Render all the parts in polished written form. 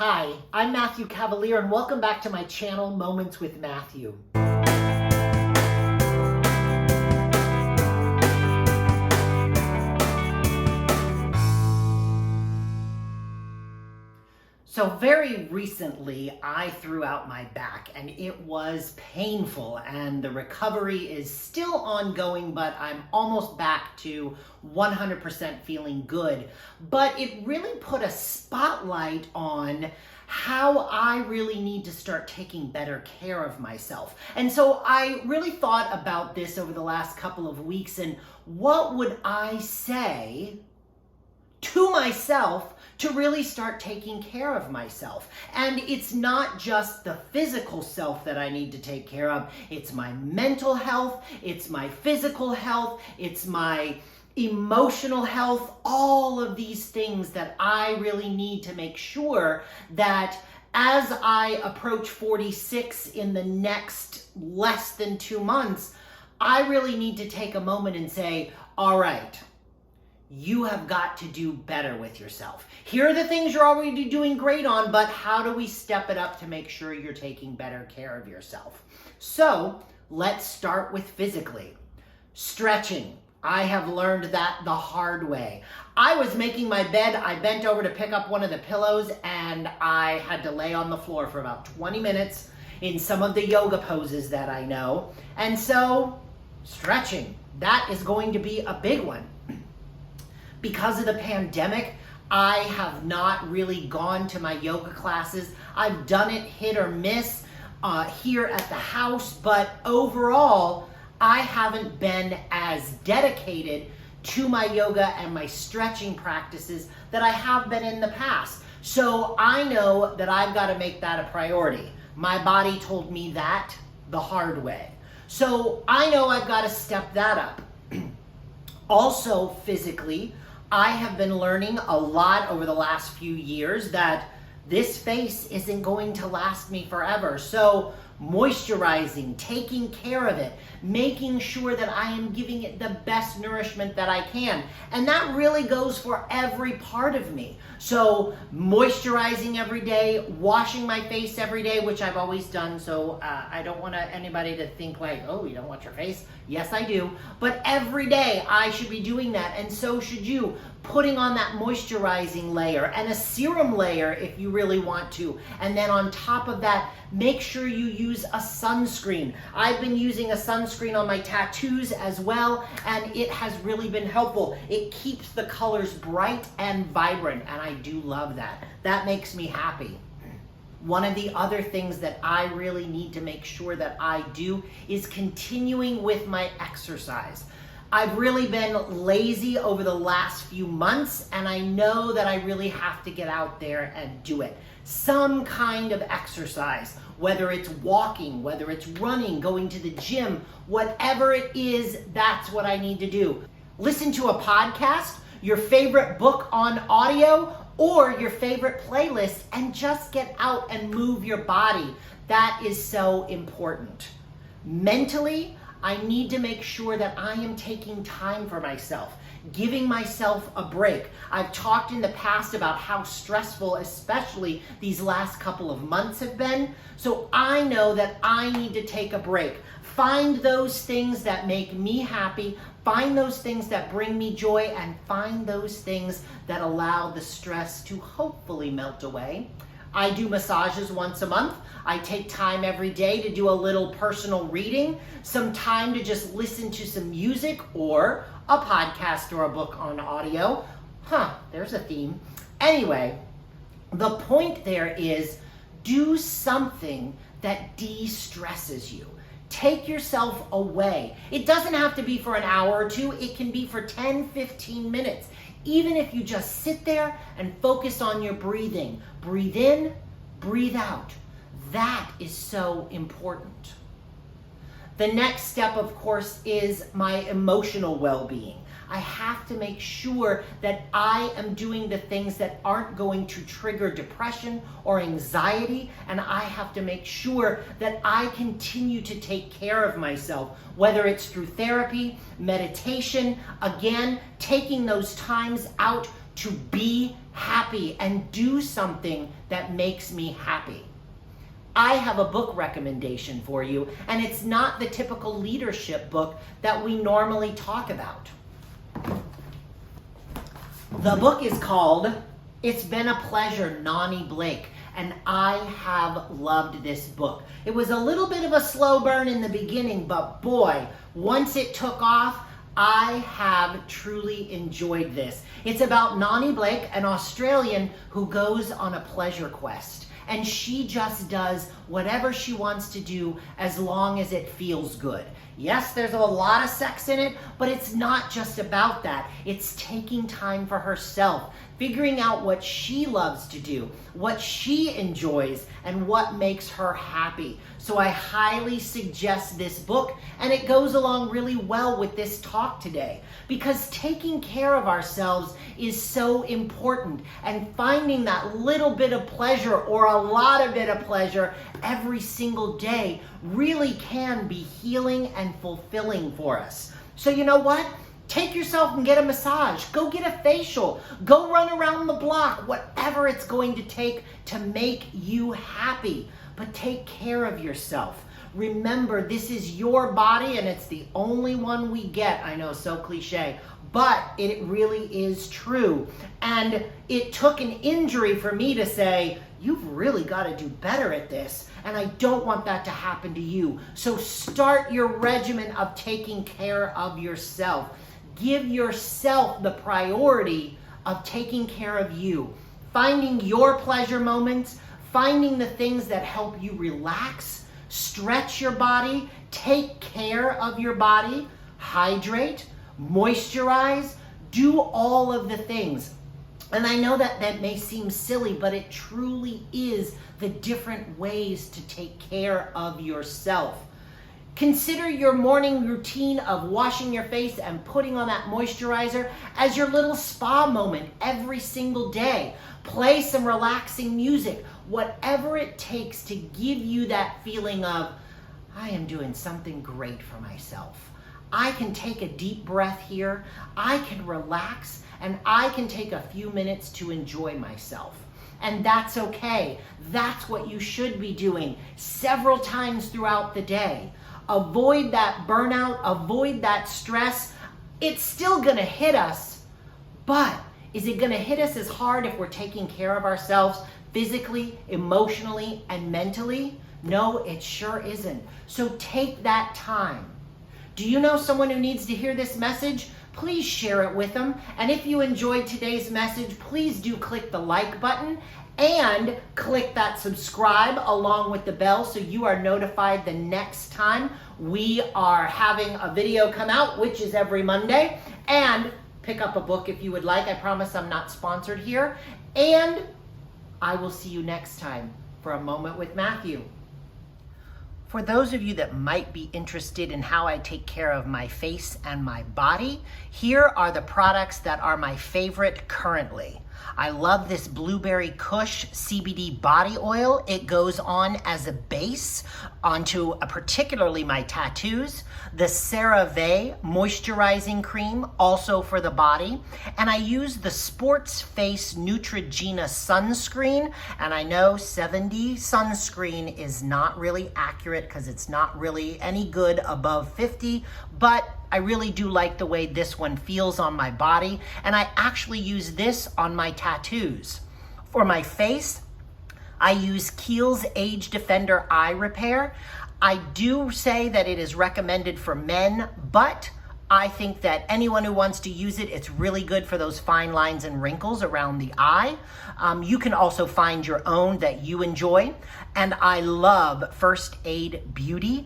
Hi, I'm Matthew Cavalier, and welcome back to my channel, Moments with Matthew. So very recently, I threw out my back, and it was painful, and the recovery is still ongoing, but I'm almost back to 100% feeling good. But it really put a spotlight on how I really need to start taking better care of myself. And so I really thought about this over the last couple of weeks, and what would I say to myself to really start taking care of myself. And it's not just the physical self that I need to take care of. It's my mental health, it's my physical health, it's my emotional health, all of these things that I really need to make sure that as I approach 46 in the next less than 2 months, I really need to take a moment and say, all right, you have got to do better with yourself. Here are the things you're already doing great on, but how do we step it up to make sure you're taking better care of yourself? So let's start with physically. Stretching. I have learned that the hard way. I was making my bed, I bent over to pick up one of the pillows, and I had to lay on the floor for about 20 minutes in some of the yoga poses that I know. And so, stretching, that is going to be a big one. Because of the pandemic, I have not really gone to my yoga classes. I've done it hit or miss here at the house, but overall, I haven't been as dedicated to my yoga and my stretching practices that I have been in the past. So I know that I've got to make that a priority. My body told me that the hard way. So I know I've got to step that up. Also, physically, I have been learning a lot over the last few years that this face isn't going to last me forever. So moisturizing, taking care of it, making sure that I am giving it the best nourishment that I can. And that really goes for every part of me. So moisturizing every day, washing my face every day, which I've always done. So I don't want anybody to think like, oh, you don't wash your face? Yes, I do. But every day I should be doing that. And so should you. Putting on that moisturizing layer and a serum layer if you really want to. And then on top of that, make sure you use a sunscreen. I've been using a sunscreen on my tattoos as well, and it has really been helpful. It keeps the colors bright and vibrant, and I do love that. That makes me happy. One of the other things that I really need to make sure that I do is continuing with my exercise. I've really been lazy over the last few months, and I know that I really have to get out there and do it. Some kind of exercise, whether it's walking, whether it's running, going to the gym, whatever it is, that's what I need to do. Listen to a podcast, your favorite book on audio, or your favorite playlist, and just get out and move your body. That is so important. Mentally, I need to make sure that I am taking time for myself, giving myself a break. I've talked in the past about how stressful, especially these last couple of months have been. So I know that I need to take a break. Find those things that make me happy, find those things that bring me joy, and find those things that allow the stress to hopefully melt away. I do massages once a month. I take time every day to do a little personal reading, some time to just listen to some music or a podcast or a book on audio. There's a theme. Anyway, the point there is do something that de-stresses you. Take yourself away. It doesn't have to be for an hour or two. It can be for 10, 15 minutes. Even if you just sit there and focus on your breathing. Breathe in, breathe out. That is so important. The next step, of course, is my emotional well-being. I have to make sure that I am doing the things that aren't going to trigger depression or anxiety, and I have to make sure that I continue to take care of myself, whether it's through therapy, meditation, again, taking those times out to be happy and do something that makes me happy. I have a book recommendation for you, and it's not the typical leadership book that we normally talk about. The book is called It's Been a Pleasure, Nani Blake, and I have loved this book. It was a little bit of a slow burn in the beginning, but boy, once it took off, I have truly enjoyed this. It's about Nani Blake, an Australian who goes on a pleasure quest. And she just does whatever she wants to do as long as it feels good. Yes, there's a lot of sex in it, but it's not just about that. It's taking time for herself, figuring out what she loves to do, what she enjoys, and what makes her happy. So I highly suggest this book, and it goes along really well with this talk today, because taking care of ourselves is so important, and finding that little bit of pleasure or a lot of bit of pleasure every single day really can be healing and fulfilling for us. So you know what? Take yourself and get a massage. Go get a facial. Go run around the block. Whatever it's going to take to make you happy. But take care of yourself. Remember, this is your body and it's the only one we get. I know, so cliche, but it really is true. And it took an injury for me to say, you've really got to do better at this. And I don't want that to happen to you. So start your regimen of taking care of yourself. Give yourself the priority of taking care of you. Finding your pleasure moments, finding the things that help you relax, stretch your body, take care of your body, hydrate, moisturize, do all of the things. And I know that may seem silly, but it truly is the different ways to take care of yourself. Consider your morning routine of washing your face and putting on that moisturizer as your little spa moment every single day. Play some relaxing music, whatever it takes to give you that feeling of, I am doing something great for myself. I can take a deep breath here, I can relax, and I can take a few minutes to enjoy myself. And that's okay. That's what you should be doing several times throughout the day. Avoid that burnout, avoid that stress. It's still gonna hit us, but is it gonna hit us as hard if we're taking care of ourselves physically, emotionally, and mentally? No, it sure isn't. So take that time. Do you know someone who needs to hear this message? Please share it with them. And if you enjoyed today's message, please do click the like button and click that subscribe along with the bell so you are notified the next time we are having a video come out, which is every Monday. And pick up a book if you would like. I promise I'm not sponsored here. And I will see you next time for A Moment with Matthew. For those of you that might be interested in how I take care of my face and my body, here are the products that are my favorite currently. I love this Blueberry Kush CBD body oil. It goes on as a base onto particularly my tattoos. The CeraVe moisturizing cream, also for the body. And I use the Sports Face Neutrogena sunscreen. And I know 70 sunscreen is not really accurate because it's not really any good above 50, but I really do like the way this one feels on my body, and I actually use this on my tattoos. For my face, I use Kiehl's Age Defender Eye Repair. I do say that it is recommended for men, but I think that anyone who wants to use it, it's really good for those fine lines and wrinkles around the eye. You can also find your own that you enjoy. And I love First Aid Beauty.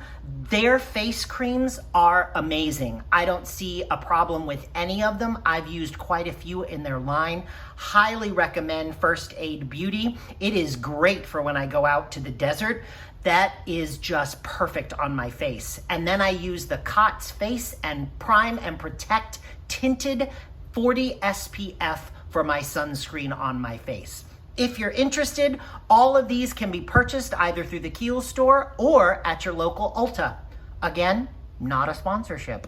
Their face creams are amazing. I don't see a problem with any of them. I've used quite a few in their line. Highly recommend First Aid Beauty. It is great for when I go out to the desert. That is just perfect on my face. And then I use the COTS Face and Prime and Protect Tinted 40 SPF for my sunscreen on my face. If you're interested, all of these can be purchased either through the Kiehl's store or at your local Ulta. Again, not a sponsorship.